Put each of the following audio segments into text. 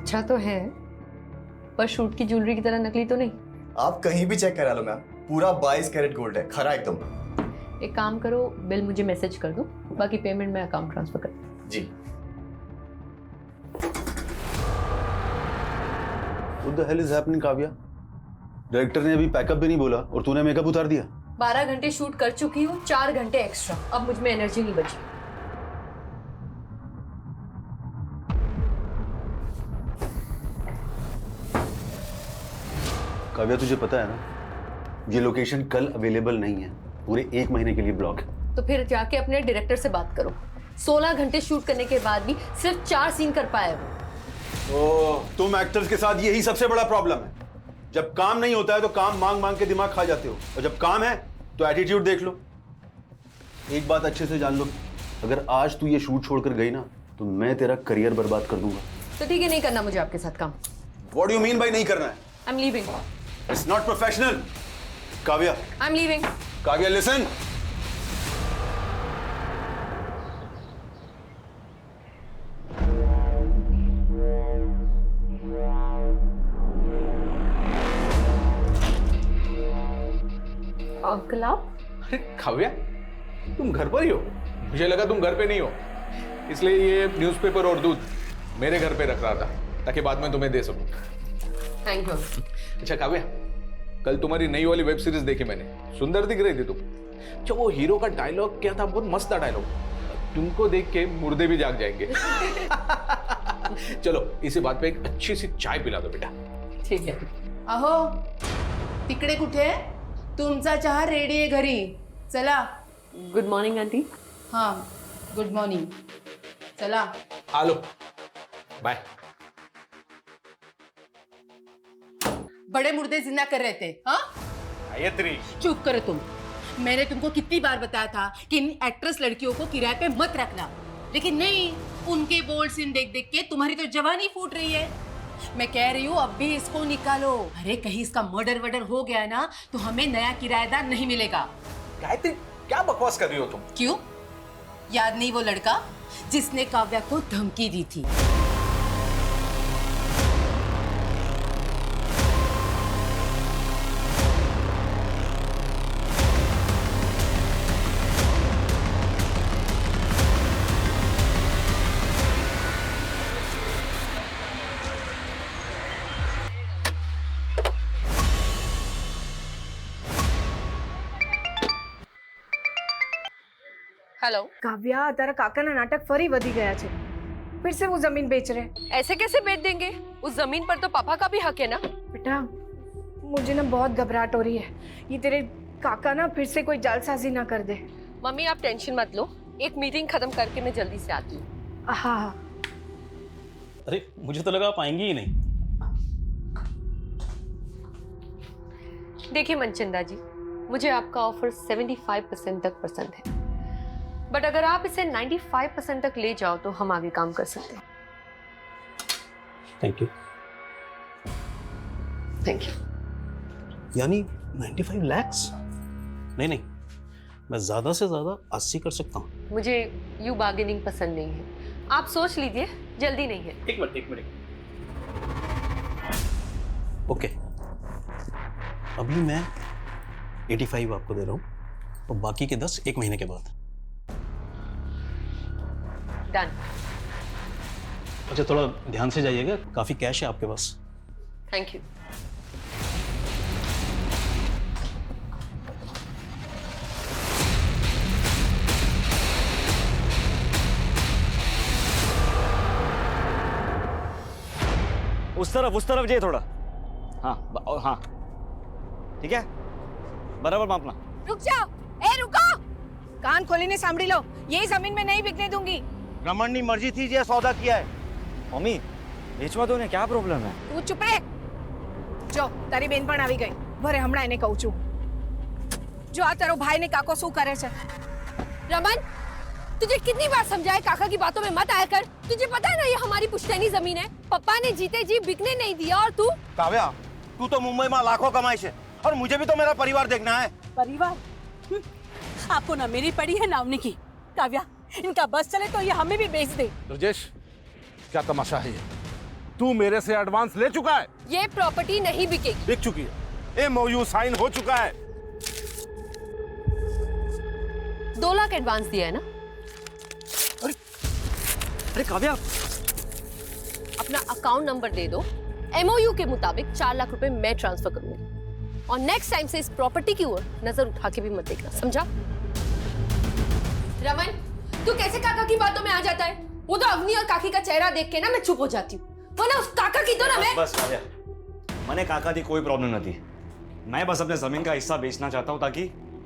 अच्छा तो है, पर शूट की ज्वेलरी की तरह नकली तो नहीं। आप कहीं भी चेक करा लो मैम, पूरा 22 कैरेट गोल्ड है, खरा एकदम। एक काम करो, बिल मुझे मैसेज कर दो, बाकी पेमेंट मैं अकाउंट ट्रांसफर कर दूँ। जी। What the hell is happening, Kavya? Director ने अभी पैकअप भी नहीं बोला और तूने मेकअप उतार दिया। 12 घंटे शूट कर चुकी हूँ, 4 घंटे एक्स्ट्रा। अब मुझ में एनर्जी नहीं बची। काव्या तुझे पता है ना, ये लोकेशन कल अवेलेबल नहीं है, पूरे 1 महीने के लिए ब्लॉक है। तो फिर जाके अपने डायरेक्टर से बात करो। 16 घंटे शूट करने के बाद भी सिर्फ 4 सीन कर पाया वो। ओह, तुम एक्टर्स के साथ यही सबसे बड़ा प्रॉब्लम है। जब काम नहीं होता है तो काम मांग मांग के दिमाग खा जाते हो, और जब काम है तो एटीट्यूड देख लो। एक बात अच्छे से जान लो, अगर आज तू ये शूट छोड़कर गई ना तो मैं तेरा करियर बर्बाद कर दूंगा। तो ठीक है, नहीं करना मुझे आपके साथ काम। What do you mean by नहीं करना है? I am leaving. It's not professional. Kavya, I am leaving. Kavya listen. Uncle आप? अरे काव्या, तुम घर पर ही हो? मुझे लगा तुम घर पे नहीं हो, इसलिए ये न्यूज़पेपर और दूध मेरे घर पे रख रहा था ताकि बाद में तुम्हें दे सकूं। Thank you. अच्छा काव्या, कल तुम्हारी नई वाली वेब सीरीज देखी मैंने, सुंदर दिख रही थी तुम। अच्छा वो हीरो का डायलॉग क्या था, बहुत मस्त था डायलॉग, तुमको देख के मुर्दे भी जाग जाएंगे। चलो इसी बात पे एक अच्छी सी चाय पिला दो बेटा। ठीक है। अहो, तिकडे कुठे? तुमचा चहा रेडी आहे घरी, चला। Good morning aunty. हाँ, गुड मॉर्निंग, चला। आलो, बाय। बड़े मुर्दे जिंदा कर रहे थे, हाँ? गायत्री, चुप करो तुम। मैंने तुमको कितनी बार बताया था कि इन एक्ट्रेस लड़कियों को किराए पे मत रखना, लेकिन नहीं, उनके बोल्ड सीन देख देख के तुम्हारी तो जवानी फूट रही है। मैं कह रही हूँ अब भी इसको निकालो। अरे कहीं इसका मर्डर वर्डर हो गया ना तो हमें नया किराएदार नहीं मिलेगा। गायत्री क्या बकवास कर रही हो तुम? क्यों? याद नहीं वो लड़का जिसने काव्या को धमकी दी थी? हेलो કાવ્યા, તારા કાકાના નાટક ફરી વધી ગયા છે। फिर से वो जमीन बेच रहे हैं। ऐसे कैसे बेच देंगे? उस जमीन पर तो पापा का भी हक है ना। बेटा, मुझे ना बहुत घबराहट हो रही है। ये तेरे काका ना फिर से कोई जालसाजी ना कर दे। मम्मी आप टेंशन मत लो, एक मीटिंग खत्म करके मैं जल्दी से आती हूँ। हाँ हाँ। अरे मुझे तो लगा आप आएंगी ही नहीं। देखिए मनचंदा जी, मुझे आपका ऑफर 75% तक पसंद है, बट अगर आप इसे 95% तक ले जाओ तो हम आगे काम कर सकते हैं। Thank you. Thank you. यानी 95 lakhs? नहीं नहीं, मैं ज़्यादा से ज़्यादा 80 कर सकता हूँ। मुझे यू बार्गेनिंग पसंद नहीं है, आप सोच लीजिए, जल्दी नहीं है। एक मिनट। ओके, अभी मैं 85 आपको दे रहा हूँ और बाकी के 10 1 महीने के बाद। डन। अच्छा थोड़ा ध्यान से जाइएगा, काफ़ी कैश है आपके पास। Thank you. उस तरफ जाइए थोड़ा। हाँ हाँ, ठीक है, बराबर मापना। रुक जाओ, ए रुको, कान खोलीने सांभળી लो, ये जमीन में नहीं बिकने दूंगी। रमन की मर्जी थी, जे सौदा किया है। मम्मी बेचवा दो ने, क्या प्रॉब्लम है? તું ચૂપ રે। જો તારી બેન પણ આવી ગઈ, ભરે હમણાં એને કહું છું। જો આ તારો ભાઈ ને કાકો શું કરે છે। रमन, तुझे कितनी बार समझाया काका की बातों में मत आया कर। तुझे पता है ना ये हमारी पुश्तैनी जमीन है, पापा ने जीते जी बिकने नहीं दिया। और तू? काव्या, तू तो मुंबई में लाखों कमाई है और मुझे भी तो मेरा परिवार देखना है। परिवार? आपको ना मेरी पड़ी है ना उनकी। काव्या, इनका बस चले तो ये हमें भी बेच दे। राजेश, क्या तमाशा है ये? तू मेरे से एडवांस ले चुका है? ये प्रॉपर्टी नहीं बिकेगी। बिक चुकी है, MOU साइन हो चुका है। 2 लाख एडवांस दिया है ना? अरे काव्या, अपना अकाउंट नंबर दे दो, MOU के मुताबिक 4 लाख रुपए मैं ट्रांसफर करूंगी। और नेक्स्ट टाइम से इस प्रॉपर्टी की ओर नजर उठा के भी मत देखना, समझा? रमन, तू कैसे काका की बातों में आ जाता है? वो तो अवनी और काकी का चेहरा देख के ना मैं चुप हो जाती हूँ, वरना उस काका की तो ना मैं। बस काव्या, मैंने काका दी कोई प्रॉब्लम नहीं थी। मैं बस अपने जमीन का हिस्सा बेचना चाहता हूँ ताकि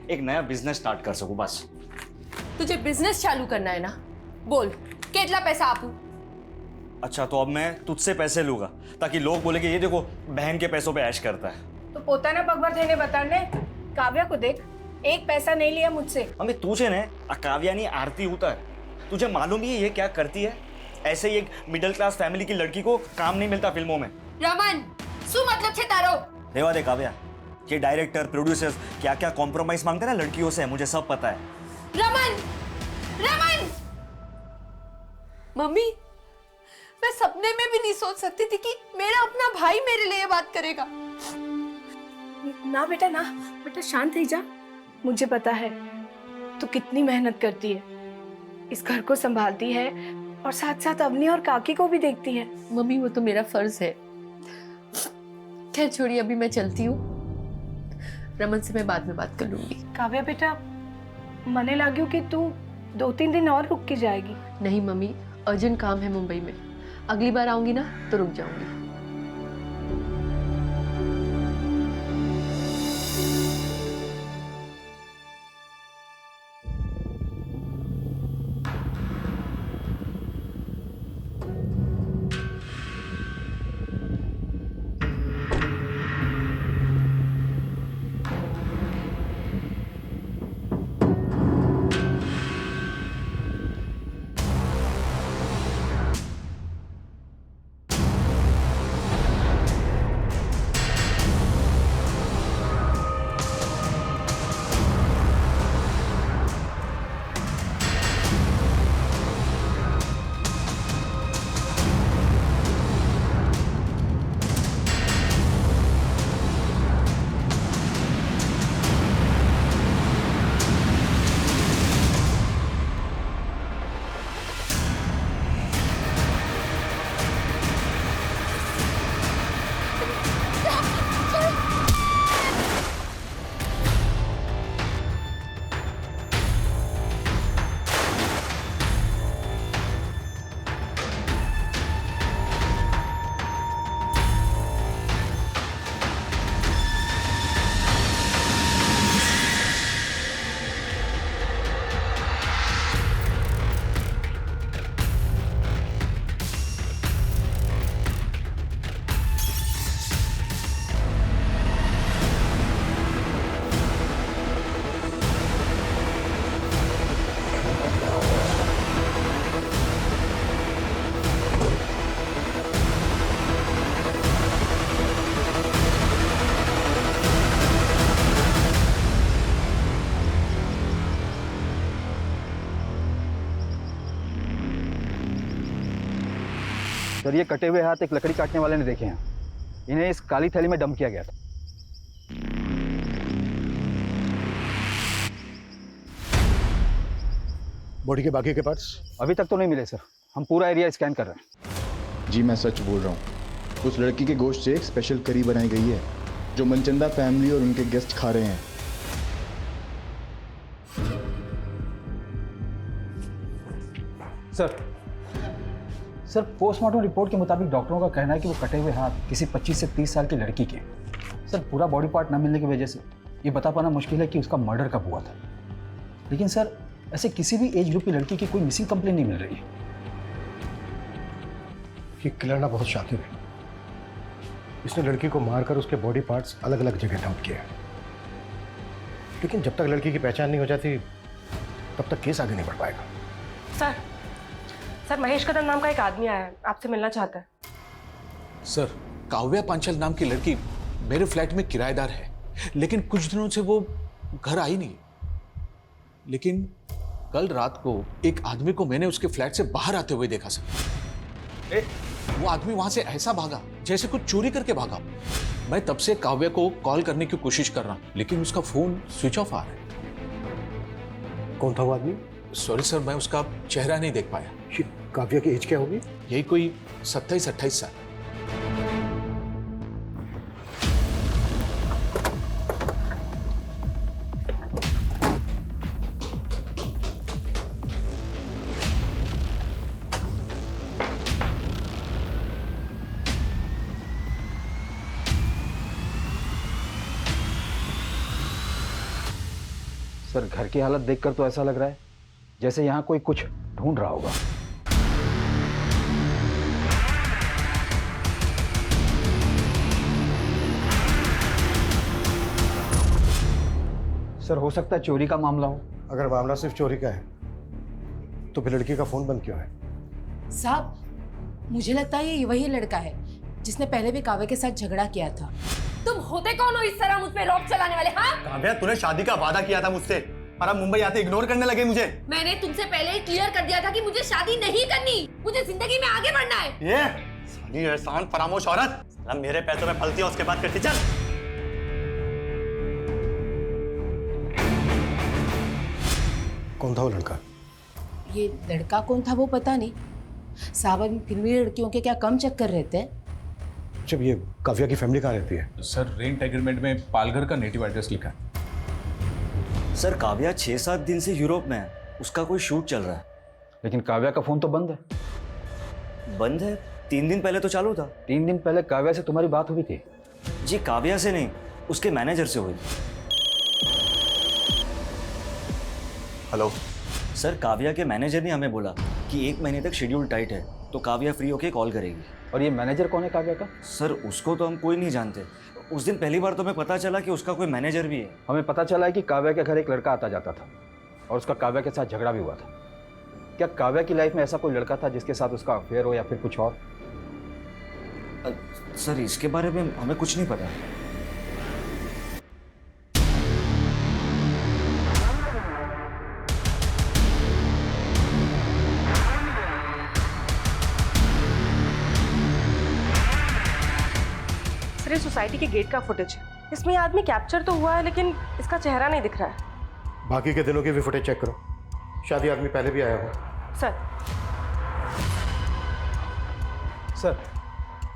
एक नया बिजनेस स्टार्ट कर सकूं बस। तुझे बिजनेस चालू करना है ना? बोल, कितना पैसा आपू? अच्छा, तो अब मैं तुझसे पैसे लूंगा ताकि लोग बोले कि ये देखो बहन के पैसों पे ऐश करता है। तो पोताना पगभर थઈને बताने काव्या को देख, एक पैसा नहीं लिया मुझसे। मम्मी तुझे ने काव्या नहीं आरती उतर, तुझे मालूम ही है ये क्या करती है? ऐसे ही एक मिडिल क्लास फैमिली की लड़की को काम नहीं मिलता फिल्मों में। रमन, सु मतलब छे तारो? रेवा दे काव्या, ये डायरेक्टर प्रोड्यूसर्स क्या क्या कॉम्प्रोमाइज मांगते हैं ना लड़कियों से, मुझे सब पता है। रमन, रमन! मम्मी, मैं सपने में भी नहीं सोच सकती थी कि मेरा अपना भाई मेरे लिए बात करेगा। ना बेटा ना, बेटा शांत रह जा। मुझे पता है तू कितनी मेहनत करती है, इस घर को संभालती है और साथ साथ अवनी और काकी को भी देखती है। मम्मी, वो तो मेरा फर्ज है। खैर छोड़िए, अभी मैं चलती हूँ। रमन से मैं बाद में बात कर लूंगी। काव्या बेटा, मने लाग्यू कि तू 2-3 दिन और रुक के जाएगी। नहीं मम्मी, अर्जेंट काम है मुंबई में, अगली बार आऊंगी ना तो रुक जाऊंगी। सर, ये कटे हुए हाथ एक लकड़ी काटने वाले ने देखे हैं। इन्हें इस काली थैली में डंप किया गया था। बॉडी के बाकी के पार्ट्स अभी तक तो नहीं मिले सर, हम पूरा एरिया स्कैन कर रहे हैं। जी मैं सच बोल रहा हूँ, उस लड़की के गोश्त से एक स्पेशल करी बनाई गई है जो मनचंदा फैमिली और उनके गेस्ट खा रहे हैं। सर पोस्टमार्टम रिपोर्ट के मुताबिक डॉक्टरों का कहना है कि वो कटे हुए हाथ किसी 25 से 30 साल की लड़की के। सर पूरा बॉडी पार्ट न मिलने की वजह से ये बता पाना मुश्किल है कि उसका मर्डर कब हुआ था। लेकिन सर ऐसे किसी भी एज ग्रुप की लड़की की कोई मिसिंग कंप्लेन नहीं मिल रही है। ये किलर ना बहुत शातिर है, इसने लड़की को मारकर उसके बॉडी पार्ट्स अलग अलग जगह डंप किए। लेकिन जब तक लड़की की पहचान नहीं हो जाती तब तक केस आगे नहीं बढ़ पाएगा। सर महेश कदम नाम का एक आदमी आया है, आपसे मिलना चाहता है। सर, काव्या पांचाल नाम की लड़की मेरे फ्लैट में किराएदार है, लेकिन कुछ दिनों से वो घर आई नहीं। लेकिन कल रात को एक आदमी को मैंने उसके फ्लैट से बाहर आते हुए देखा सर। वो आदमी वहां से ऐसा भागा जैसे कुछ चोरी करके भागा। मैं तब से काव्या को कॉल करने की कोशिश कर रहा हूं, लेकिन उसका फोन स्विच ऑफ आ रहा है। कौन था वो आदमी? सॉरी सर, मैं उसका चेहरा नहीं देख पाया। ये काव्या की एज क्या होगी? यही कोई 27-28 साल। सर घर की हालत देखकर तो ऐसा लग रहा है जैसे यहाँ कोई कुछ ढूंढ रहा होगा। सर हो सकता है चोरी का मामला हो। अगर मामला सिर्फ चोरी का है तो फिर लड़की का फोन बंद क्यों है? साहब मुझे लगता है ये वही लड़का है जिसने पहले भी काव्या के साथ झगड़ा किया था। तुम होते कौन हो इस तरह मुझ पे रॉब चलाने वाले? हाँ, काव्या, तूने शादी का वादा किया था मुझसे और अब मुंबई आते इग्नोर करने लगे मुझे। मैंने तुमसे पहले ही क्लियर कर दिया था कि मुझे शादी नहीं करनी, मुझे जिंदगी में आगे बढ़ना है। ये साली एहसान फरामोश औरत, साला मेरे पैसों में पलती है, उसके बाद करती। चल कौन था वो लड़का? ये लड़का कौन था वो पता नहीं साहब। अभी फिर भी लड़कियों के क्या कम चक्कर रहते हैं। जब ये काव्या की फैमिली कहाँ रहती है? सर रेंट एग्रीमेंट में पालघर का नेटिव एड्रेस लिखा है। सर काव्या 6-7 दिन से यूरोप में है, उसका कोई शूट चल रहा है। लेकिन काव्या का फोन तो बंद है। बंद है? 3 दिन पहले तो चालू था। 3 दिन पहले काव्या से तुम्हारी बात हुई थी? जी काव्या से नहीं, उसके मैनेजर से हुई। हेलो सर काव्या के मैनेजर ने हमें बोला कि 1 महीने तक शेड्यूल टाइट है, तो काव्या फ्री होके कॉल करेगी। और ये मैनेजर कौन है काव्या का? सर उसको तो हम कोई नहीं जानते। उस दिन पहली बार तो हमें पता चला कि उसका कोई मैनेजर भी है। हमें पता चला है कि काव्या के घर एक लड़का आता जाता था और उसका काव्या के साथ झगड़ा भी हुआ था। क्या काव्या की लाइफ में ऐसा कोई लड़का था जिसके साथ उसका अफेयर हो या फिर कुछ और? सर इसके बारे में हमें कुछ नहीं पता। सर ये सोसाइटी के गेट का फुटेज है, इसमें ये आदमी कैप्चर तो हुआ है लेकिन इसका चेहरा नहीं दिख रहा है। बाकी के दिनों की भी फुटेज चेक करो, शायद आदमी पहले भी आया हो।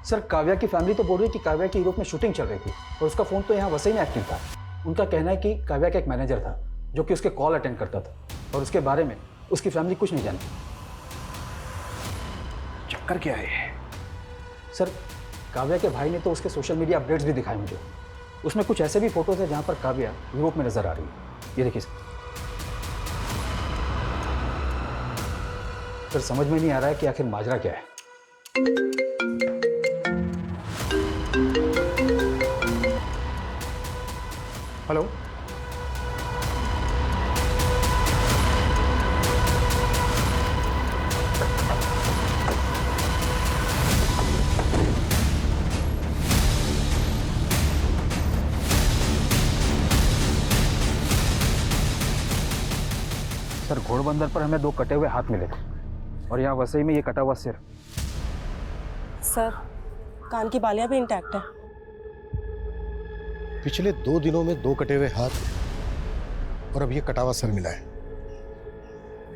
सर काव्या की फैमिली तो बोल रही है कि काव्या की यूरोप में शूटिंग चल रही थी और उसका फ़ोन तो यहाँ वसई में एक्टिव था। उनका कहना है कि काव्या का एक मैनेजर था जो कि उसके कॉल अटेंड करता था और उसके बारे में उसकी फैमिली कुछ नहीं जानती। चक्कर क्या है? सर काव्या के भाई ने तो उसके सोशल मीडिया अपडेट्स भी दिखाए मुझे। उसमें कुछ ऐसे भी फोटोज है जहाँ पर काव्या यूरोप में नजर आ रही है। ये देखिए सर समझ में नहीं आ रहा है कि आखिर माजरा क्या है। हेलो सर घोड़बंदर पर हमें 2 कटे हुए हाथ मिले थे और यहाँ वसई में ये कटा हुआ सिर। सर कान की बालियां भी इंटैक्ट है। पिछले 2 दिनों में 2 कटे हुए हाथ और अब ये कटा हुआ सर मिला है।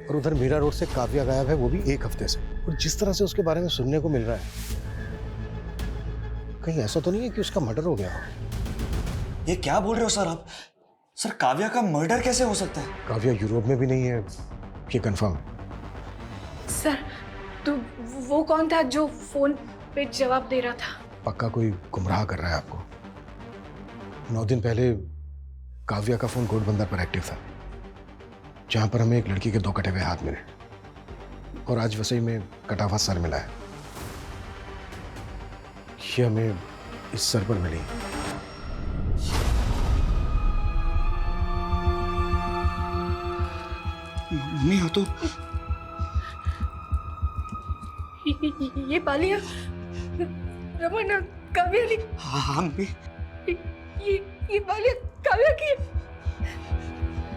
और उधर मीरा रोड से काव्या गायब है, वो भी 1 हफ्ते से। और जिस तरह से उसके बारे में सुनने को मिल रहा है, कहीं ऐसा तो नहीं है कि उसका मर्डर हो गया हो? ये क्या बोल रहे हो सर आप? सर काव्या का मर्डर कैसे हो सकता है? काव्या यूरोप में भी नहीं है, ये कंफर्म। सर तो वो कौन था जो फोन पे जवाब दे रहा था? पक्का कोई गुमराह कर रहा है आपको। 9 दिन पहले काव्या का फोन घोड़बंदर पर एक्टिव था, जहां पर हमें एक लड़की के 2 कटे हुए हाथ मिले और आज वसई में कटा हुआ सर मिला है। ये हमें इस सर पर मिली। मम्मी हो तो ये बालियां रमन काव्या ने। हाँ मम्मी। ये बालियां काव्या की।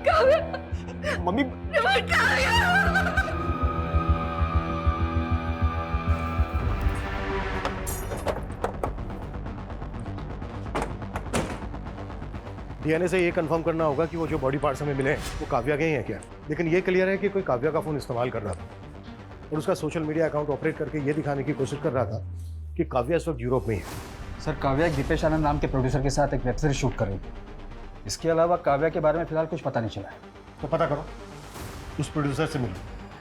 काव्या मम्मी रमन काव्या। डीएनए से ये कंफर्म करना होगा कि वो जो बॉडी पार्ट्स हमें मिले हैं वो काव्या के ही हैं क्या, लेकिन ये क्लियर है कि कोई काव्या का फ़ोन इस्तेमाल कर रहा था और उसका सोशल मीडिया अकाउंट ऑपरेट करके ये दिखाने की कोशिश कर रहा था कि काव्या इस वक्त यूरोप में ही है। सर काव्या एक दीपेश आनंद नाम के प्रोड्यूसर के साथ एक वेब सीरीज शूट कर रही थी। इसके अलावा काव्या के बारे में फिलहाल कुछ पता नहीं चला है। तो पता करो, उस प्रोड्यूसर से मिलो।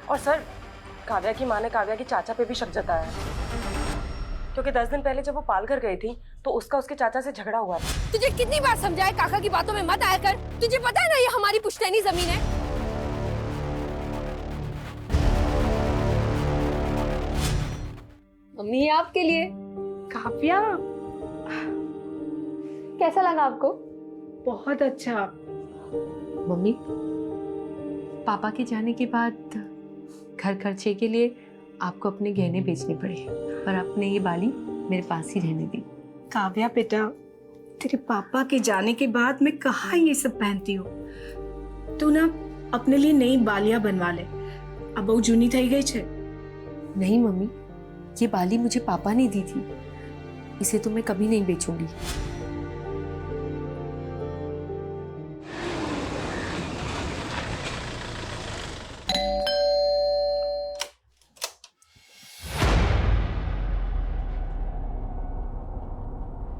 और सर काव्या की माँ ने काव्या के चाचा पे भी शक जताया है, क्योंकि 10 दिन पहले जब वो पालघर गई थी तो उसका उसके चाचा से झगड़ा हुआ था। तुझे कितनी बार समझाया काका की बातों में मत आया कर। तुझे पता है ना ये हमारी पुश्तैनी जमीन है। मम्मी ये आपके लिए। काव्या, कैसा लगा आपको? बहुत अच्छा। मम्मी, पापा के जाने के बाद घर खर्चे के लिए आपको अपने गहने बेचने पड़े, पर आपने ये बाली मेरे पास ही रहने दी। काव्या बेटा, तेरे पापा के जाने के बाद मैं कहाँ ये सब पहनती हूँ। तू ना अपने लिए नई बालियां बनवा ले, अब बहु जूनी थई गई छे। नहीं मम्मी, ये बाली मुझे पापा ने दी थी, इसे तो मैं कभी नहीं बेचूंगी।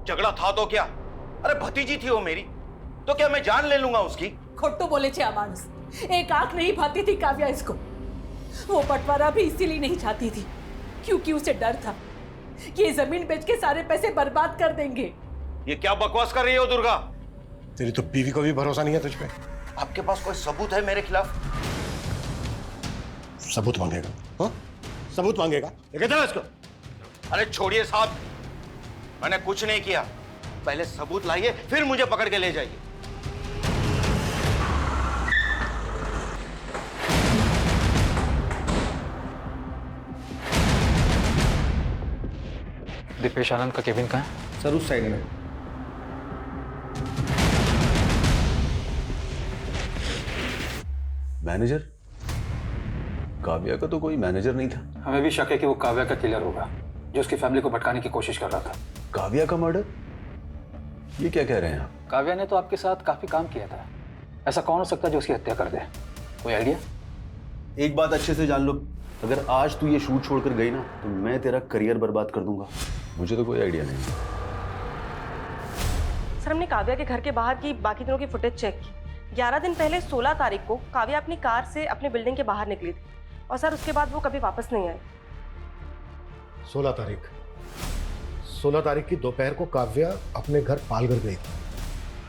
झगड़ा था तो क्या? अरे भतीजी थी वो मेरी, तो क्या मैं जान ले लूंगा उसकी? खोटो बोले छे मानुस, एक आंख नहीं भाती थी काव्या इसको। वो बंटवारा भी इसीलिए नहीं चाहती थी क्योंकि उसे डर था कि ये जमीन बेच के सारे पैसे बर्बाद कर देंगे। ये क्या बकवास कर रही हो दुर्गा? तेरी तो बीवी को भी भरोसा नहीं है तुझ पे। आपके पास कोई सबूत है मेरे खिलाफ? सबूत मांगेगा? हाँ, सबूत मांगेगा, लेके चलो इसको। अरे छोड़िए साहब, मैंने कुछ नहीं किया। पहले सबूत लाइए, फिर मुझे पकड़ के ले जाइए। दीपेश आनंद का केबिन कहाँ है? सर उस साइड में। मैनेजर? काव्या का तो कोई मैनेजर नहीं था। हमें भी शक है कि वो काव्या का किलर होगा जो उसकी फैमिली को भटकाने की कोशिश कर रहा था। काव्या का मर्डर? ये क्या कह रहे हैं आप? काव्या ने तो आपके साथ काफी काम किया था, ऐसा कौन हो सकता है जो उसकी हत्या कर दे? कोई आइडिया? एक बात अच्छे से जान लो, अगर आज तू ये शूट छोड़कर गई ना तो मैं तेरा करियर बर्बाद कर दूंगा। मुझे तो कोई आइडिया नहीं। सर हमने काव्या के घर के बाहर की बाकी दिनों की फुटेज चेक की। 11 दिन पहले 16 तारीख को काव्या अपनी कार से अपनी बिल्डिंग के बाहर निकली थी और सर उसके बाद वो कभी वापस नहीं आई। 16 तारीख की दोपहर को काव्या अपने घर पालघर गई थी,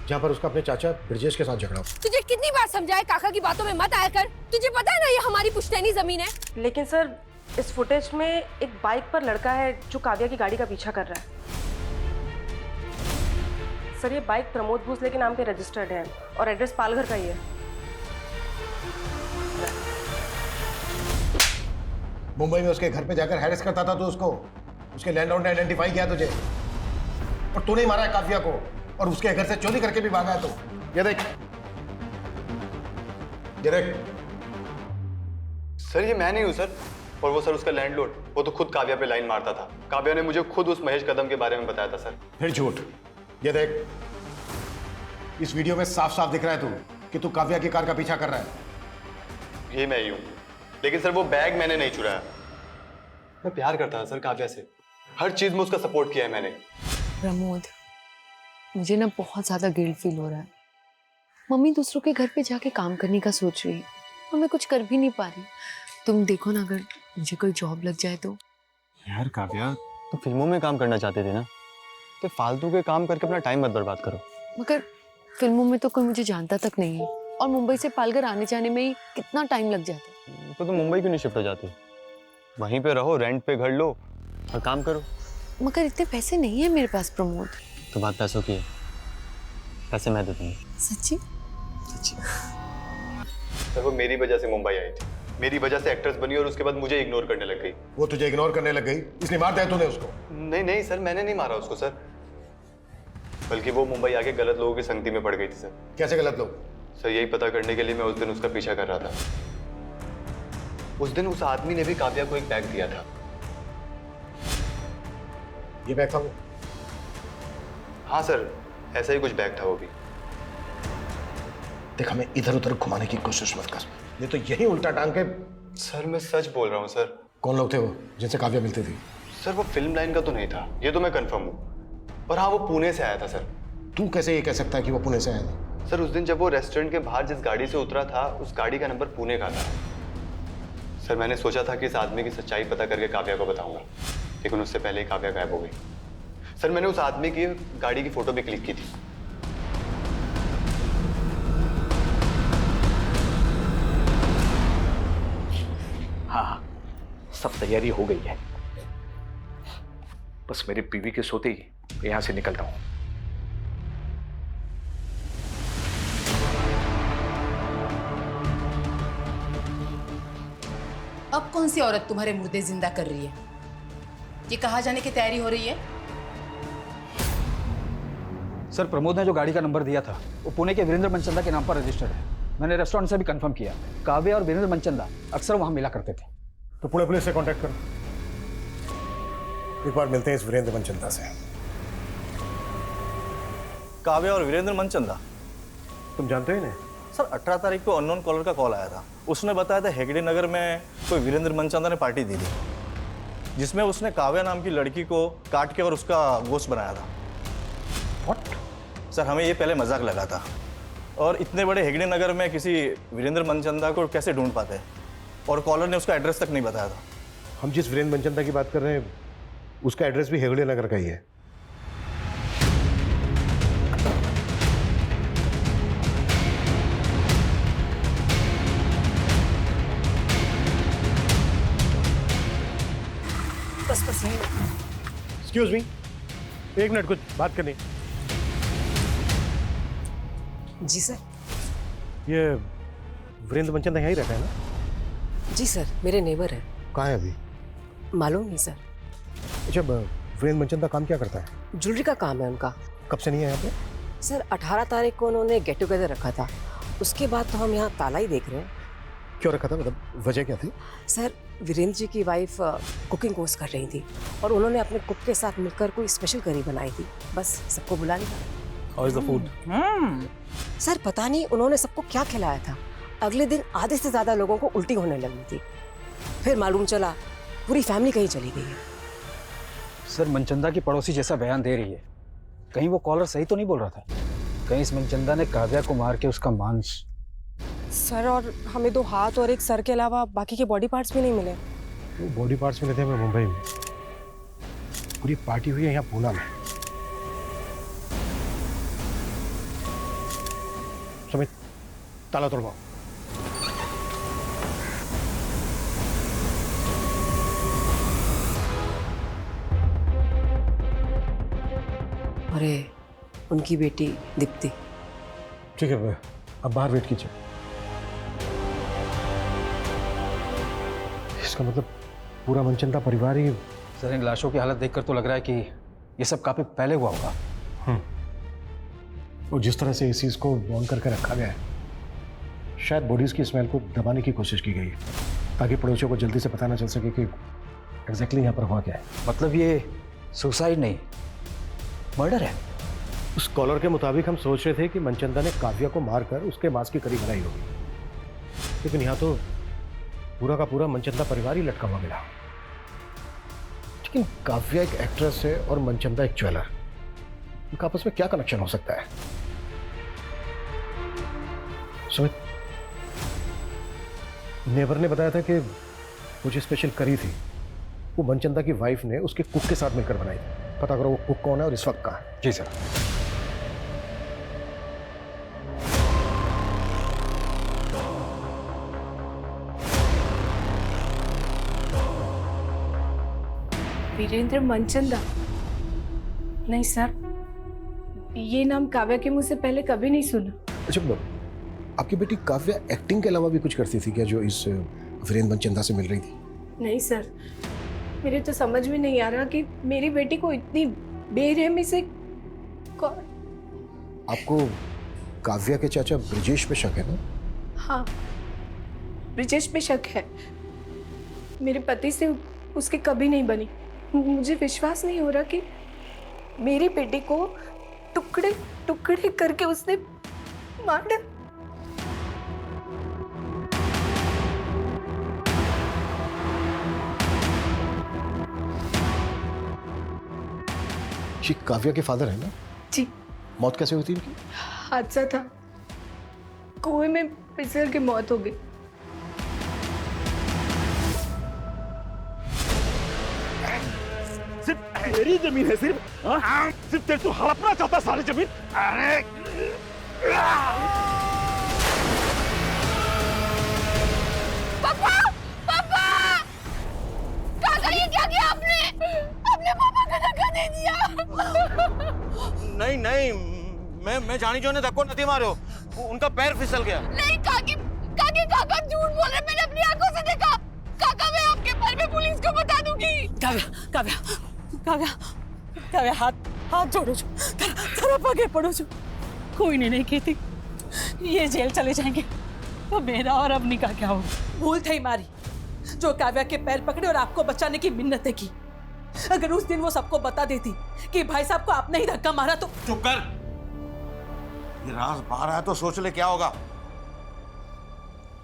जहाँ पर उसका अपने चाचा ब्रजेश के साथ झगड़ा हुआ। तुझे कितनी बार समझाया काका की बातों में मत आया कर। तुझे पता है ना ये हमारी पुश्तैनी जमीन है। लेकिन सर इस फुटेज में एक बाइक पर लड़का है जो काव्या की गाड़ी का पीछा कर रहा है। सर ये बाइक प्रमोद भोसले के नाम पे रजिस्टर्ड है और एड्रेस पालघर का ही है। मुंबई में उसके घर पे जाकर हैरेस करता था तो उसके लैंडलॉर्ड ने आइडेंटिफाई किया तुझे, और तूने ही मारा है काव्या को और उसके घर से चोरी करके भी भागा है। तो ये देख सर ये मैं नहीं हूँ सर, और वो सर उसका लैंडलॉर्ड, वो तो खुद काव्या पे लाइन मारता था। काव्या ने मुझे खुद उस महेश कदम के बारे में बताया था सर। फिर झूठ। ये देख, इस वीडियो में साफ साफ दिख रहा है कि तू काव्या की कार का पीछा कर रहा है। ये मैं ही हूँ, लेकिन सर वो बैग मैंने नहीं चुराया। मैं प्यार करता था सर काव्या से, हर चीज में उसका सपोर्ट किया है मैंने। प्रमोद, मुझे ना बहुत ज्यादा गिल्ट फील हो रहा है। मम्मी दूसरों के घर पे जाके काम करने का सोच रही है और मैं कुछ कर भी नहीं पा रही। तुम देखो ना, अगर मुझे कोई जॉब लग जाए तो। यार काव्या, तो फिल्मों में काम करना चाहते थे ना, तो फालतू के काम करके अपना टाइम मत बर्बाद करो। मगर फिल्मों में तो कोई मुझे जानता तक नहीं है, और मुंबई से पालघर आने जाने में ही कितना टाइम लग जाता है। तो तुम मुंबई क्यों नहीं शिफ्ट हो जाती? वहीं पे रहो, रेंट पे घर लो और काम करो। मगर इतने पैसे नहीं है मेरे पास प्रमोद। तो बात पैसों की है, पैसे मैं दे दूंगा। सच्ची? सच्ची। सर वो मेरी वजह से मुंबई आई थी, मेरी वजह से एक्ट्रेस बनी और उसके बाद मुझे इग्नोर करने लग गई। वो तुझे इग्नोर करने लग गई इसलिए मार दिया तूने उसको? नहीं नहीं सर, मैंने नहीं मारा उसको सर, बल्कि वो मुंबई आके गलत लोगों की संगति में पड़ गई थी सर। कैसे गलत लोग? सर यही पता करने के लिए मैं उस दिन उसका पीछा कर रहा था। उस दिन उस आदमी ने भी काव्या को एक बैग दिया था। ये बैग था वो? हाँ सर, ऐसा ही कुछ बैग था वो भी। देख, हमें इधर उधर घुमाने की कोशिश मत कर, नहीं तो यही उल्टा टांग के। सर मैं सच बोल रहा हूँ सर। कौन लोग थे वो जिनसे काव्या मिलती थी? सर वो फिल्म लाइन का तो नहीं था, ये तो मैं कंफर्म हूँ, पर हाँ वो पुणे से आया था सर। तू कैसे ये कह सकता है कि वो पुणे से आया था? सर उस दिन जब वो रेस्टोरेंट के बाहर जिस गाड़ी से उतरा था, उस गाड़ी का नंबर पुणे का था। सर मैंने सोचा था कि इस आदमी की सच्चाई पता करके काव्या को बताऊंगा, लेकिन उससे पहले ही काव्या गायब हो गई। सर मैंने उस आदमी की गाड़ी की फोटो भी क्लिक की थी। हाँ, सब तैयारी हो गई है, बस मेरी बीवी के सोते ही यहां से निकलता हूं। अब कौन सी औरत तुम्हारे मुर्दे जिंदा कर रही है? ये कहाँ जाने की तैयारी हो रही है? सर, प्रमोद ने जो गाड़ी का नंबर दिया था वो पुणे के वीरेंद्र मनचंदा के नाम पर रजिस्टर्ड है। मैंने रेस्टोरेंट से भी कंफर्म किया। काव्या और वीरेंद्र मनचंदा अक्सर वहां मिला करते थे। तो पुणे पुलिस से कांटेक्ट करो, एक बार मिलते हैं इस वीरेंद्र मनचंदा से। काव्या और वीरेंद्र मनचंदा, तुम जानते हो इन्हें? सर 18 तारीख को अननोन कॉलर का कॉल आया था। उसने बताया था हेगड़े नगर में कोई वीरेंद्र मनचंदा ने पार्टी दी थी, जिसमें उसने काव्या नाम की लड़की को काट के और उसका गोश्त बनाया था। व्हाट? सर हमें ये पहले मजाक लगा था, और इतने बड़े हेगड़े नगर में किसी वीरेंद्र मनचंदा को कैसे ढूंढ पाते, और कॉलर ने उसका एड्रेस तक नहीं बताया था। हम जिस वीरेंद्र मनचंदा की बात कर रहे हैं उसका एड्रेस भी हेगड़े नगर का ही है। बस नहीं। एक्सक्यूज मी, एक मिनट, कुछ बात करनी। जी सर। ये वीरेंद्र मनचंदा यहीं रहता है ना? जी सर, मेरे नेबर है। कहाँ है अभी? मालूम नहीं सर। अच्छा, वीरेंद्र मनचंदा काम क्या करता है? ज्वेलरी का काम है उनका। कब से नहीं है यहाँ पे? सर 18 तारीख को उन्होंने गेट टुगेदर रखा था, उसके बाद तो हम यहाँ ताला ही देख रहे हैं। क्यों रखा था, मतलब वजह क्या थी? सर वीरेंद्र जी की वाइफ कुकिंग कोर्स कर रही थी और उन्होंने अपने कुक के साथ मिलकर कोई स्पेशल करी बनाई थी, बस सबको बुला लिया। How is the food? Sir पता नहीं उन्होंने सबको क्या खिलाया था, अगले दिन आधे से ज्यादा लोगों को उल्टी होने लगी थी। फिर मालूम चला पूरी फैमिली कहीं चली गई है। सर मनचंदा की पड़ोसी जैसा बयान दे रही है, कहीं वो कॉलर सही तो नहीं बोल रहा था? कहीं इस मनचंदा ने काव्या को मार के उसका मांस। सर और हमें 2 हाथ और 1 सर के अलावा बाकी के बॉडी पार्ट्स भी नहीं मिले। वो बॉडी पार्ट्स मिले थे हमें मुंबई में। पूरी पार्टी हुई है यहाँ पूना में। सुमित, ताला तोड़वाओ। अरे उनकी बेटी दीप्ति। ठीक है, अब बाहर वेट कीजिए। इसका मतलब पूरा मनचंदा परिवार ही। सर इन लाशों की हालत देखकर तो लग रहा है कि ये सब काफी पहले हुआ होगा। और जिस तरह से इस चीज को बॉन्ड करके रखा गया है, शायद बॉडीज की स्मेल को दबाने की कोशिश की गई है ताकि पड़ोसियों को जल्दी से पता ना चल सके कि एग्जैक्टली यहाँ पर हुआ क्या है। मतलब ये सुसाइड नहीं, मर्डर है। उस कॉलर के मुताबिक हम सोच रहे थे कि मनचंदा ने काव्या को मारकर उसके मांस की करी बनाई होगी, लेकिन यहाँ तो पूरा का पूरा मनचंदा परिवार ही लटका हुआ मिला। लेकिन काव्या एक एक्ट्रेस है और मनचंदा एक ज्वेलर, उनका आपस में क्या कनेक्शन हो सकता है? सुमित, नेबर ने बताया था कि वो जो स्पेशल करी थी वो मनचंदा की वाइफ ने उसके कुक के साथ मिलकर बनाई थी। पता करो वो कुक कौन है और इस वक्त कहाँ है। जी सर। वीरेंद्र मनचंदा? नहीं सर, ये नाम काव्या के मुंह से पहले कभी नहीं सुना। अच्छा, आपकी बेटी काव्या एक्टिंग के अलावा भी कुछ करती थी क्या जो इस वीरेंद्र मनचंदा से मिल रही थी? नहीं सर, मेरे तो समझ में नहीं आ रहा कि मेरी बेटी को इतनी बेरहमी से कौन। आपको काव्या के चाचा ब्रिजेश पे शक है ना? हाँ, ब्रिजेश पे शक है। मेरे पति से उसकी कभी नहीं बनी। मुझे विश्वास नहीं हो रहा कि मेरी बेटी को टुकड़े टुकड़े करके उसने मार डाला। ये काव्या के फादर है ना? जी। मौत कैसे हुई थी इनकी? हादसा था, कुएं में फिसल के मौत हो गई। सिर्फ मेरी जमीन है, सिर्फ सिर्फ तेरे तू हड़पना चाहता सारी जमीन। अरे पापा, पापा, काका ये क्या किया आपने? आपने पापा का धक्का दे दिया। नहीं नहीं, मैं जानी जो ने धक्को नहीं मारो, उनका पैर फिसल गया। नहीं काकी, काका झूठ बोल रहे, मैंने अपनी आंखों से देखा। काका मैं आपके पैर में पुलिस को बता दूंगी। काव्या हाथ जोड़ो जो, तेरा पगे पड़ो जो। कोई नहीं कहती ये जेल चले जाएंगे तो मेरा और अवनी का क्या होगा? भूल थी मारी जो काव्या के पैर पकड़े और आपको बचाने की मिन्नतें की। अगर उस दिन वो सबको बता देती कि भाई साहब को आपने ही धक्का मारा तो। चुप कर, ये राज बाहर आया तो सोच ले क्या होगा।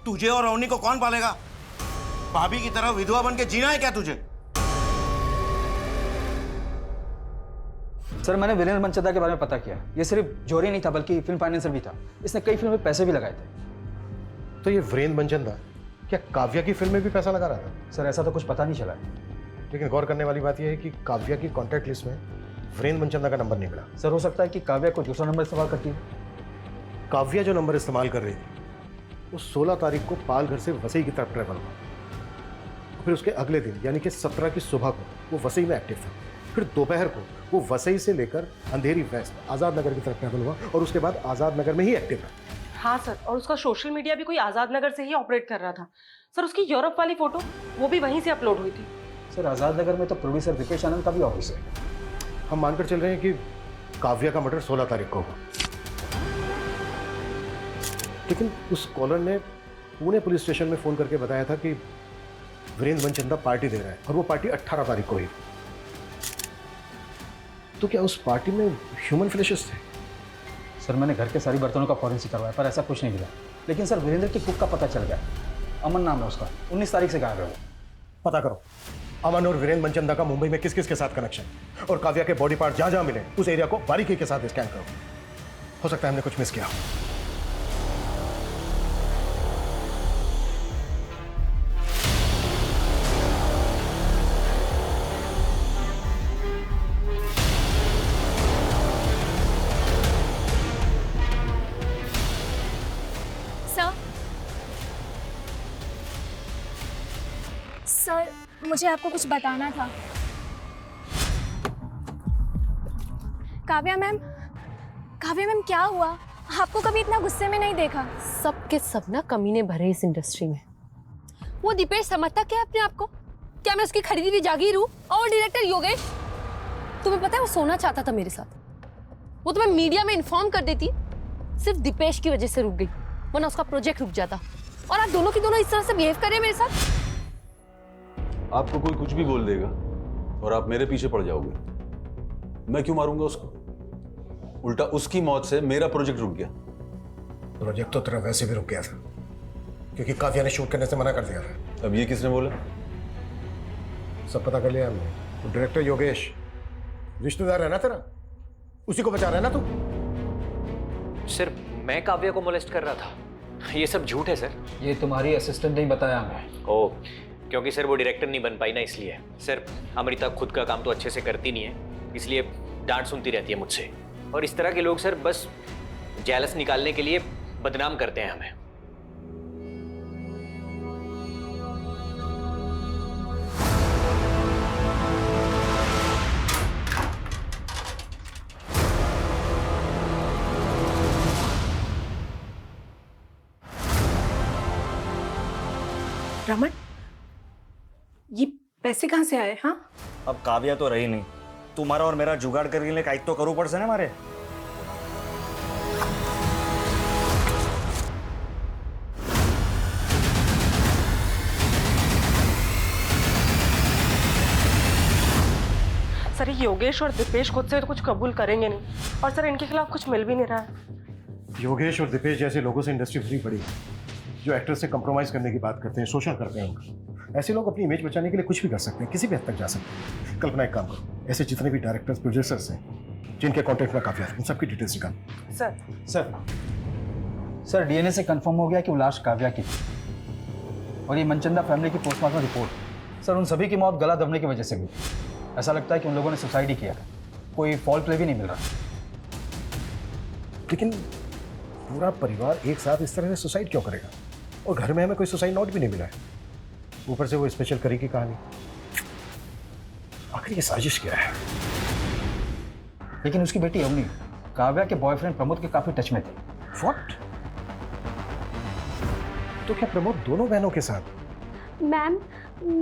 तुझे और अवनी को कौन पालेगा? भाभी की तरह विधवा बन के जीना है क्या तुझे? सर मैंने वीरेंद्र मनचंदा के बारे में पता किया। ये सिर्फ जोरी नहीं था बल्कि फिल्म फाइनेंसर भी था। इसने कई फिल्म में पैसे भी लगाए थे। तो ये वीरेंद्र मनचंदा क्या काव्या की फिल्म में भी पैसा लगा रहा था? सर ऐसा तो कुछ पता नहीं चला है। लेकिन गौर करने वाली बात यह है कि काव्या की कॉन्टैक्ट लिस्ट में वीरेंद्र मनचंदा का नंबर नहीं मिला। सर हो सकता है कि काव्या को दूसरा नंबर इस्तेमाल करती है। काव्या जो नंबर इस्तेमाल कर रही थी वो 16 तारीख को पाल घर से वसई की तरफ ट्रैवल हुआ। फिर उसके अगले दिन यानी कि 17 की सुबह को वो वसई में एक्टिव था। फिर दोपहर को वो वसई से लेकर अंधेरी वेस्ट आज़ाद नगर की तरफ ट्रैवल हुआ और उसके बाद आज़ाद नगर में ही एक्टिव रहा। हाँ सर, और उसका सोशल मीडिया भी कोई आज़ाद नगर से ही ऑपरेट कर रहा था। सर उसकी यूरोप वाली फोटो वो भी वहीं से अपलोड हुई थी। सर आज़ाद नगर में तो प्रोड्यूसर दीपेश आनंद का भी ऑफिस है। हम मानकर चल रहे हैं कि काव्या का मर्डर 16 तारीख को हुआ, लेकिन उस कॉलर ने पुणे पुलिस स्टेशन में फ़ोन करके बताया था कि वीरेंद्र मनचंदा पार्टी दे रहा है और वो पार्टी 18 तारीख को हुई। तो क्या उस पार्टी में ह्यूमन फ्लैशेस थे? सर मैंने घर के सारी बर्तनों का फॉरेंसिक करवाया पर ऐसा कुछ नहीं मिला। लेकिन सर वीरेंद्र की कुक का पता चल गया। अमन नाम है उसका, 19 तारीख से गायब है वो। पता करो अमन और वीरेंद्र मनचंदा का मुंबई में किस किस के साथ कनेक्शन, और काव्या के बॉडी पार्ट जहां जहां मिले उस एरिया को बारीकी के साथ स्कैन करो। हो सकता है हमने कुछ मिस किया। सर मुझे आपको कुछ बताना था। काव्या मैम क्या हुआ? आपको कभी इतना गुस्से में नहीं देखा। सब के सब ना कमीने भरे इस इंडस्ट्री में। वो दीपेश समझता क्या अपने आप को? क्या मैं उसकी खरीदी हुई जागीर हूँ? और डायरेक्टर योगेश, तुम्हें पता है वो सोना चाहता था मेरे साथ। वो तुम्हें मीडिया में इन्फॉर्म कर देती, सिर्फ दीपेश की वजह से रुक गई, वरना उसका प्रोजेक्ट रुक जाता। और आप दोनों की दोनों इस तरह से बिहेव कर रहे हैं मेरे साथ। आपको कोई कुछ भी बोल देगा और आप मेरे पीछे पड़ जाओगे। मैं क्यों मारूंगा उसको? उल्टा उसकी मौत से मेरा प्रोजेक्ट रुक गया। प्रोजेक्ट तो तेरा वैसे भी रुक गया था क्योंकि काव्या ने शूट करने से मना कर दिया था। अब ये किसने बोला? सब पता कर लिया हमने। तो डायरेक्टर योगेश रिश्तेदार है ना तेरा, उसी को बचा रहा है ना तू? सर मैं काव्या को मोलेस्ट कर रहा था, ये सब झूठ है सर। ये तुम्हारी असिस्टेंट ने बताया हमें। ओह, क्योंकि सर वो डायरेक्टर नहीं बन पाई ना, इसलिए। सर अमृता खुद का काम तो अच्छे से करती नहीं है, इसलिए डांट सुनती रहती है मुझसे। और इस तरह के लोग सर बस जेलस निकालने के लिए बदनाम करते हैं हमें। रमन, ये पैसे कहाँ से आए? हाँ अब काव्या तो रही नहीं, तुम्हारा और मेरा जुगाड़ करने के लिए काइक तो करो पड़ से ना हमारे। सर ये योगेश और दीपेश खुद से तो कुछ कबूल करेंगे नहीं, और सर इनके खिलाफ कुछ मिल भी नहीं रहा है। योगेश और दीपेश जैसे लोगों से इंडस्ट्री फ्री पड़ी, जो एक्टर से कंप्रोमाइज करने की बात करते हैं, शोषण करते हैं। ऐसे लोग अपनी इमेज बचाने के लिए कुछ भी कर सकते हैं, किसी भी हद तक जा सकते हैं। कल्पना एक काम करो, ऐसे जितने भी डायरेक्टर्स प्रोड्यूसर्स हैं जिनके कॉन्टेक्ट में काफी उन सबकी डिटेल्स निकाल। सर डीएनए से कंफर्म हो गया कि वो लाश काव्या की थी और ये मनचंदा फैमिली की पोस्टमार्टम रिपोर्ट सर उन सभी की मौत गला दबने की वजह से हुई। ऐसा लगता है कि उन लोगों ने सुसाइड ही किया, कोई फॉल प्ले भी नहीं मिल रहा। लेकिन पूरा परिवार एक साथ इस तरह से सुसाइड क्यों करेगा? और घर में हमें कोई सुसाइड नोट भी नहीं मिला है, ऊपर से वो स्पेशल करी की कहानी। आखिर ये साजिश क्या है? लेकिन उसकी बेटी अवनी काव्या के बॉयफ्रेंड प्रमोद के काफी टच में थी। व्हाट? तो क्या प्रमोद दोनों बहनों के साथ? मैम,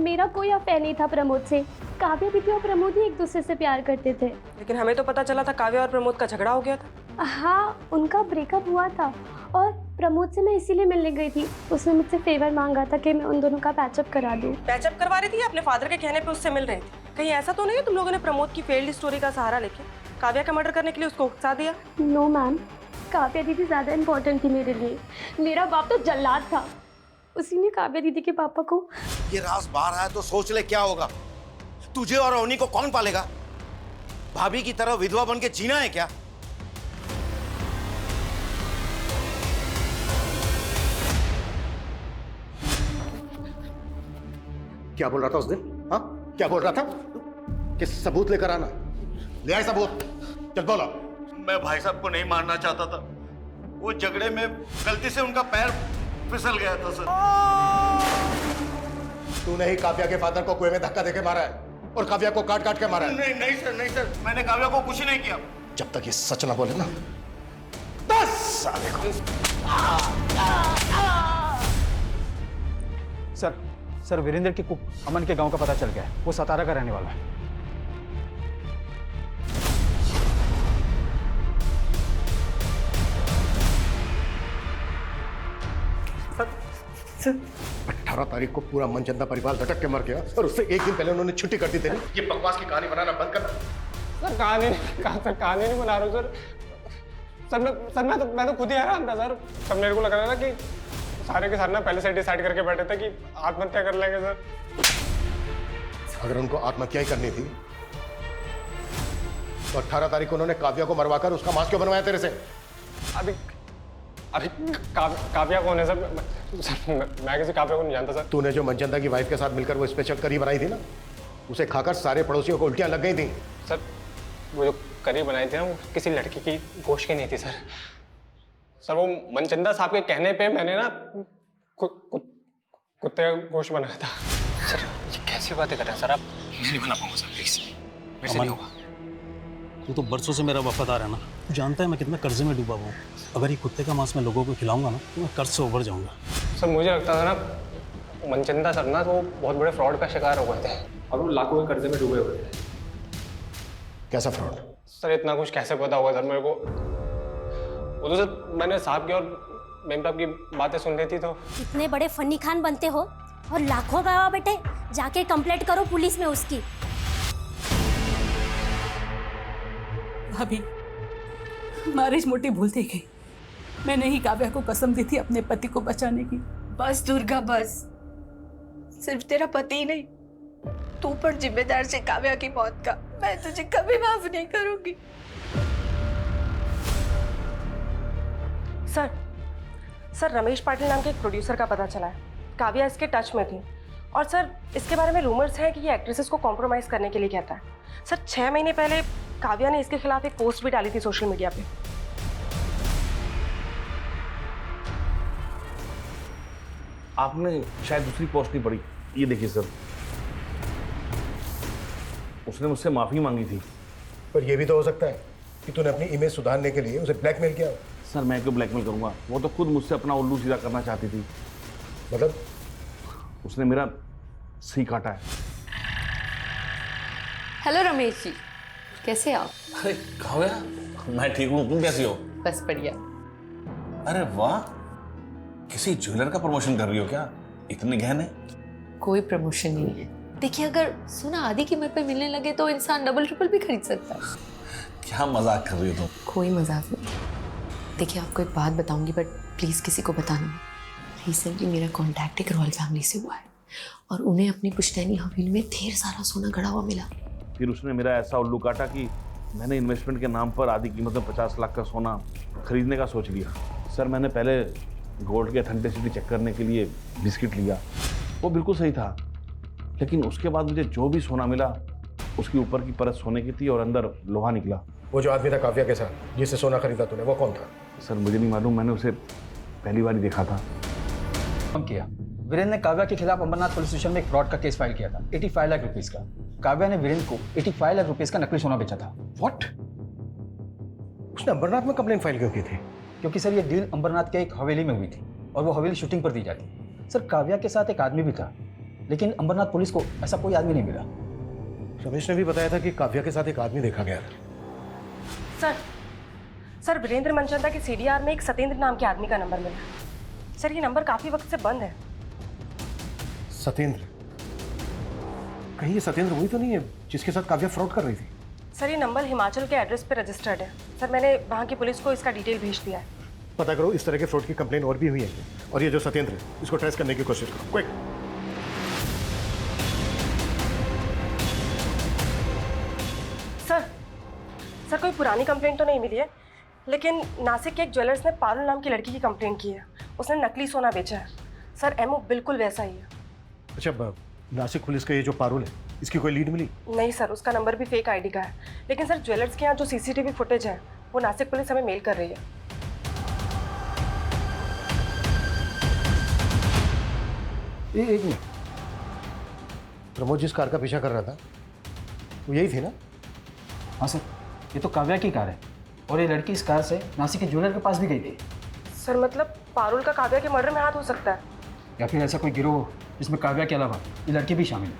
मेरा कोई अफेयर नहीं था प्रमोद से। काव्या भी थी और प्रमोद ही एक दूसरे से प्यार करते थे। लेकिन हमें तो पता चला था काव्या और प्रमोद का झगड़ा हो गया था। हाँ, उनका ब्रेकअप हुआ था और प्रमोद से मैं इसीलिए मिलने गई थी। उसने मुझसे फेवर मांगा था कि मैं उन दोनों का पैचअप करा दूं। पैचअप करवा रही थी या अपने फादर के कहने पे उससे मिल रहे थे? कहीं ऐसा तो नहीं है तुम लोगों ने प्रमोद की फेल्ड स्टोरी का सहारा लेके काव्या का मर्डर करने के लिए उसको उकसा दिया? नो मैम, काव्या दीदी ज़्यादा इम्पोर्टेंट थी मेरे लिए। मेरा बाप तो जल्लाद था, उसी ने काव्या दीदी के पापा को। ये राज बाहर आया तो सोच ले क्या होगा। तुझे और अवनी को कौन पालेगा? भाभी की तरह विधवा बन के जीना है क्या? क्या बोल रहा था उस दिन? हाँ, क्या बोल रहा था? कि सबूत लेकर आना। ले आए सबूत, चल बोला। मैं भाई साहब को नहीं मारना चाहता था, वो झगड़े में गलती से उनका पैर फिसल गया था सर। तूने ही काव्या के फादर को कुएं में धक्का देके मारा है और काव्या को काट काट के मारा है। नहीं सर, मैंने काव्या को कुछ नहीं किया। जब तक ये सच ना बोले ना, 10 साल को। सर वीरेंद्र की कुक अमन के गांव का पता चल गया है। वो सतारा का रहने वाला है। सर 18 तारीख को पूरा मनचंदा परिवार लटक के मर गया और उससे एक दिन पहले उन्होंने छुट्टी कर दी थी। ये बकवास की कहानी बनाना बंद करना। सर कहानी नहीं बना रहा हूँ सर। मैं तो खुद ही हैरान था सर। सब मेरे को लग रहा था कि सारे के सारे ना पहले से डिसाइड करके बैठे थे कि आत्महत्या कर लेंगे सर। अगर उनको आत्महत्या ही करनी थी तो 18 तारीख को उन्होंने काव्या को मरवाकर उसका मांस क्यों बनवाया तेरे से? अभी काव्या कौन है सर? मैं किसी काव्या को नहीं जानता सर। तूने जो मनचंदा की वाइफ के साथ मिलकर वो स्पेशल करी बनाई थी ना, उसे खाकर सारे पड़ोसियों को उल्टियां लग गई थी। सर वो जो करी बनाई थी ना, वो किसी लड़की की गोश्त की नहीं थी सर। सर वो मनचंदा साहब के कहने पे मैंने ना कुत्ते का गोश्त बनाया था। सर ये कैसी बातें कर रहे हैं सर आप? मैं नहीं बना पाऊंगा सर, प्लीज वैसे नहीं होगा। तू तो बरसों से मेरा वफादार है ना, तू जानता है मैं कितना कर्जे में डूबा हुआ हूँ। अगर ये कुत्ते का मांस मैं लोगों को खिलाऊंगा ना तो मैं कर्ज से उभर जाऊंगा। सर मुझे लगता था ना मनचंदा सर ना वो बहुत बड़े फ्रॉड का शिकार हो गए थे और वो लाखों के कर्जे में डूबे हुए थे। कैसा फ्रॉड? सर इतना कुछ कैसे पता होगा सर मेरे को? वो तो सर मैंने साहब की और मेम साहब की बातें सुन रही थी तो। इतने बड़े फन्नी खान बनते हो और लाखों गवाह बेटे, जाके कंप्लेंट करो पुलिस में उसकी। भाभी, मैरिज मोटी भूलती गई। मैंने ही काव्या को कसम दी थी अपने पति को बचाने की। बस दुर्गा बस। सिर्फ तेरा पति ही नहीं, तू पर जिम्मेदार से काव्या की मौत का। मैं तुझे कभी माफ नहीं करूंगी। सर रमेश पाटिल नाम के एक प्रोड्यूसर का पता चला है, काव्या इसके टच में थी। और सर इसके बारे में रूमर्स हैं कि ये एक्ट्रेसेस को कॉम्प्रोमाइज़ करने के लिए कहता है। सर 6 महीने पहले काव्या ने इसके खिलाफ एक पोस्ट भी डाली थी सोशल मीडिया पे। आपने शायद दूसरी पोस्ट नहीं पढ़ी। ये देखिए सर, उसने मुझसे माफी मांगी थी। पर यह भी तो हो सकता है कि तूने अपनी इमेज सुधारने के लिए उसे ब्लैकमेल किया। सर मैं क्यों ब्लैकमेल करूंगा? वो तो खुद मुझसे अपना उल्लू सीधा करना चाहती थी। मतलब? उसने मेरा सही काटा है। हेलो रमेश जी, कैसे आप? अरे काव्या, मैं ठीक हूँ, तुम कैसी हो? बस बढ़िया। अरे वाह, किसी ज्वेलर का प्रमोशन कर रही हो क्या? इतने गहने? कोई प्रमोशन नहीं है। देखिए अगर सोना आधी कीमत पे मिलने लगे तो इंसान डबल ट्रिपल भी खरीद सकता है। क्या मजाक कर रही हो तुम? कोई मजाक नहीं। देखिए आपको एक बात बताऊंगी बट प्लीज किसी को बताना। रिसेंटली मेरा कॉन्टैक्ट एक रॉयल फैमिली से हुआ है और उन्हें अपनी पुश्तैनी हवेली में ढेर सारा सोना गड़ा हुआ मिला। फिर उसने मेरा ऐसा उल्लू काटा कि मैंने इन्वेस्टमेंट के नाम पर आधी कीमत में 50 लाख का सोना खरीदने का सोच लिया। सर मैंने पहले गोल्ड के अथेंटिसिटी चेक करने के लिए बिस्किट लिया, वो बिल्कुल सही था, लेकिन उसके बाद मुझे जो भी सोना मिला उसकी ऊपर की परत सोने की थी और अंदर लोहा निकला। वो जो आदमी था काव्या के साथ जिससे सोना खरीदा तूने, वो कौन था? सर मुझे नहीं मालूम, मैंने उसे पहली बार ही देखा था। किया वीरेंद्र ने काव्या के खिलाफ अंबरनाथ पुलिस स्टेशन में एक फ्रॉड का केस फाइल किया था 85 लाख रुपीस का। काव्या ने वीरेंद्र को 85 लाख रुपीस का नकली सोना बेचा था। व्हाट? उसने अंबरनाथ में कंप्लेंट फाइल क्यों की थी? क्योंकि सर ये डील अंबरनाथ के एक हवेली में हुई थी और वो हवेली शूटिंग पर दी जाती। सर काव्या के साथ एक आदमी भी था, लेकिन अंबरनाथ पुलिस को ऐसा कोई आदमी नहीं मिला। रमेश ने भी बताया था कि काव्या के साथ एक आदमी देखा गया था। सर वीरेंद्र मनचंदा के सीडीआर में एक सत्येंद्र नाम के आदमी का नंबर मिला। सर ये नंबर काफी वक्त से बंद है। सत्येंद्र? कहीं ये सत्येंद्र वही तो नहीं है जिसके साथ काव्या फ्रॉड कर रही थी? सर ये नंबर हिमाचल के एड्रेस पे रजिस्टर्ड है। सर मैंने वहाँ की पुलिस को इसका डिटेल भेज दिया है। पता करो इस तरह के फ्रॉड की कंप्लेन और भी हुई है, और ये जो सत्येंद्र है इसको ट्रेस करने की कोशिश करो, क्विक। सर कोई पुरानी कंप्लेंट तो नहीं मिली है, लेकिन नासिक के एक ज्वेलर्स ने पारुल नाम की लड़की की कंप्लेंट की है। उसने नकली सोना बेचा है। सर एमओ बिल्कुल वैसा ही है। अच्छा, नासिक पुलिस का ये जो पारुल है, इसकी कोई लीड मिली? नहीं सर, उसका नंबर भी फेक आईडी का है। लेकिन सर ज्वेलर्स के यहाँ जो सीसीटीवी फुटेज है वो नासिक पुलिस हमें मेल कर रही है। एक मिनट, प्रमोद जिस कार का पीछा कर रहा था वो यही थी ना? हाँ सर, ये तो काव्या की कार है और ये लड़की इस कार से नासिक के ज्वेलर के पास भी गई थी। सर मतलब पारुल का काव्या के मर्डर में हाथ हो सकता है, या फिर ऐसा कोई गिरोह जिसमें काव्या के अलावा ये लड़की भी शामिल है।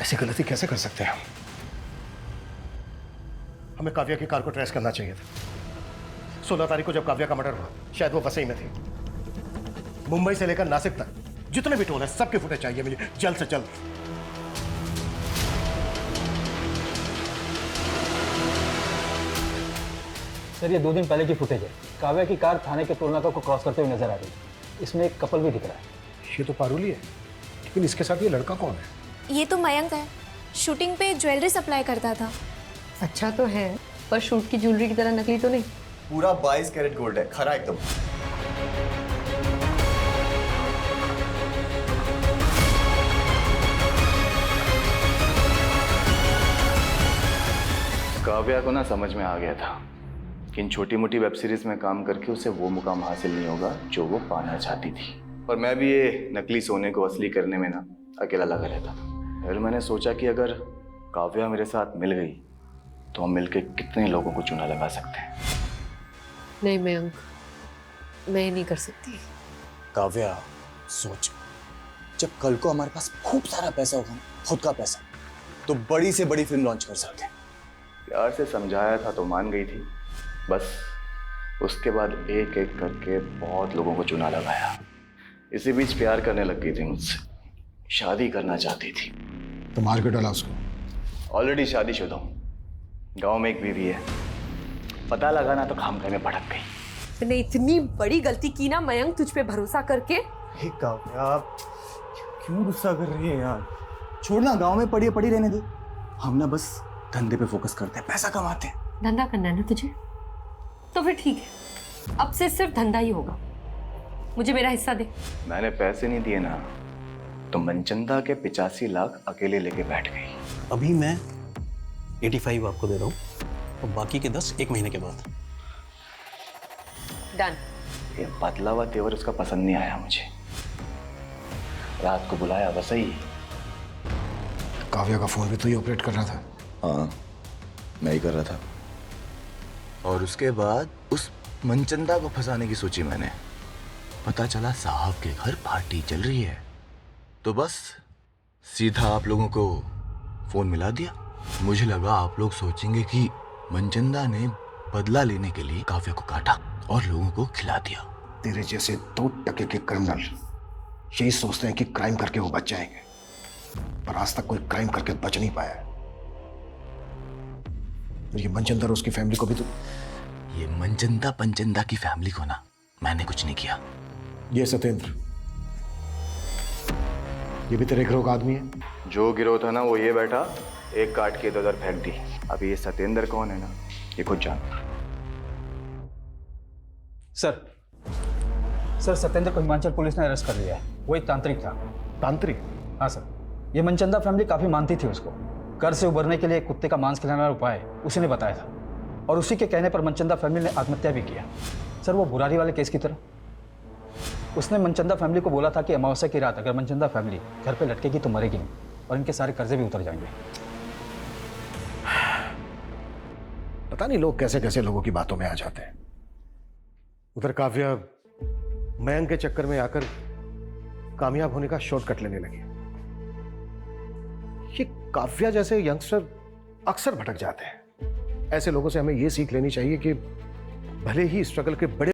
ऐसी गलती कैसे कर सकते हैं हम? हमें काव्या की कार को ट्रेस करना चाहिए था। 16 तारीख को जब काव्या का मर्डर हुआ शायद वो वसई में थी। मुंबई से लेकर नासिक तक जितने भी टोल है सबके फुटेज चाहिए मुझे जल्द से जल्द। सर ये 2 दिन पहले की फुटेज है। काव्या की कार थाने के टोल नाका को क्रॉस करते हुए नजर आ रही है। इसमें एक कपल भी दिख रहा है। ये तो पारुल ही है, लेकिन इसके साथ ये लड़का कौन है? ये तो मयंक है, शूटिंग पे ज्वेलरी सप्लाई करता था। अच्छा तो है, पर शूट की ज्वेलरी की तरह नकली तो नहीं। पूरा 22 कैरेट गोल्ड है, खरा एकदम। काव्या को ना समझ में आ गया था कि इन छोटी मोटी वेब सीरीज में काम करके उसे वो मुकाम हासिल नहीं होगा जो वो पाना चाहती थी। और मैं भी ये नकली सोने को असली करने में ना अकेला लगा रहता था। फिर मैंने सोचा कि अगर काव्या मेरे साथ मिल गई तो हम मिलके कितने लोगों को चूना लगा सकते हैं। नहीं मयंक, मैं नहीं कर सकती। काव्या सोच, जब कल को हमारे पास खूब सारा पैसा होगा, खुद का पैसा, तो बड़ी से बड़ी फिल्म लॉन्च कर सकते हैं। प्यार से समझाया था तो मान गई थी, बस उसके बाद एक एक करके बहुत लोगों को चूना लगाया। इसी बीच प्यार करने लग गई थी मुझसे, शादी करना चाहती थी। तो मार के डाला उसको? ऑलरेडी शादीशुदा हूँ, गांव में एक बीवी है। पता लगा ना तो खामखा में भड़क गई। तूने इतनी बड़ी गलती की ना मयंक, तुझ पे भरोसा करके। काव्या क्यों गुस्सा कर रही है यार? छोड़ना, गांव में पड़ी रहने दे। हम ना बस धंधे पे फोकस करते हैं, पैसा कमाते हैं। धंधा करना है ना तुझे, तो फिर ठीक है, अब से सिर्फ धंधा ही होगा। मुझे मेरा हिस्सा दे। मैंने पैसे नहीं दिए ना तो मनचंदा के 85 लाख अकेले लेके बैठ गई। अभी मैं 85 आपको दे रहा हूँ और बाकी के 10 1 महीने के बाद। डन। ये बदला हुआ तेवर उसका पसंद नहीं आया मुझे। रात को बुलाया वसई। काव्या का फोन भी तो ही ऑपरेट कर रहा था। हाँ, मैं ही कर रहा था। और उसके बाद उस मनचंदा को फंसाने की सोची मैंने। पता चला साहब के घर पार्टी चल रही है, तो बस सीधा आप लोगों को फोन मिला दिया। मुझे लगा आप लोग सोचेंगे कि मनचंदा ने बदला लेने के लिए काव्या को काटा और लोगों को खिला दिया। तेरे जैसे 2 टके के क्रिमिनल यही सोचते हैं कि क्राइम करके वो बच जाएंगे, पर आज तक कोई क्राइम करके बच नहीं पाया। ये मनचंदा और उसकी फैमिली को भी तो ये मनचंदा पंचंदा की फैमिली को ना मैंने कुछ नहीं किया। ये सत्येंद्र, ये भी तेरे गिरोह का आदमी है? जो गिरोह था ना वो ये बैठा, एक काट के इधर फेंक दी। अभी ये सत्येंद्र कौन है ना, ये खुद जानता। सर सत्येंद्र को हिमाचल पुलिस ने अरेस्ट कर लिया है। वो एक तांत्रिक था। तांत्रिक? हाँ सर, ये मनचंदा फैमिली काफ़ी मानती थी उसको। कर्ज से उबरने के लिए कुत्ते का मांस खिलाने वाला उपाय उसी ने बताया था, और उसी के कहने पर मनचंदा फैमिली ने आत्महत्या भी किया। सर वो बुरारी वाले केस की तरह। उसने मनचंदा फैमिली को बोला था कि अमावस्या की रात अगर मनचंदा फैमिली घर पे लटकेगी तो मरेगी नहीं, और इनके सारे कर्जे भी उतर जाएंगे। पता नहीं लोग कैसे कैसे लोगों की बातों में आ जाते हैं। उधर काव्या मयंक के चक्कर में आकर कामयाब होने का शॉर्टकट लेने लगी। ये काव्या जैसे यंगस्टर अक्सर भटक जाते हैं। ऐसे लोगों से हमें यह सीख लेनी चाहिए कि भले ही स्ट्रगल के बड़े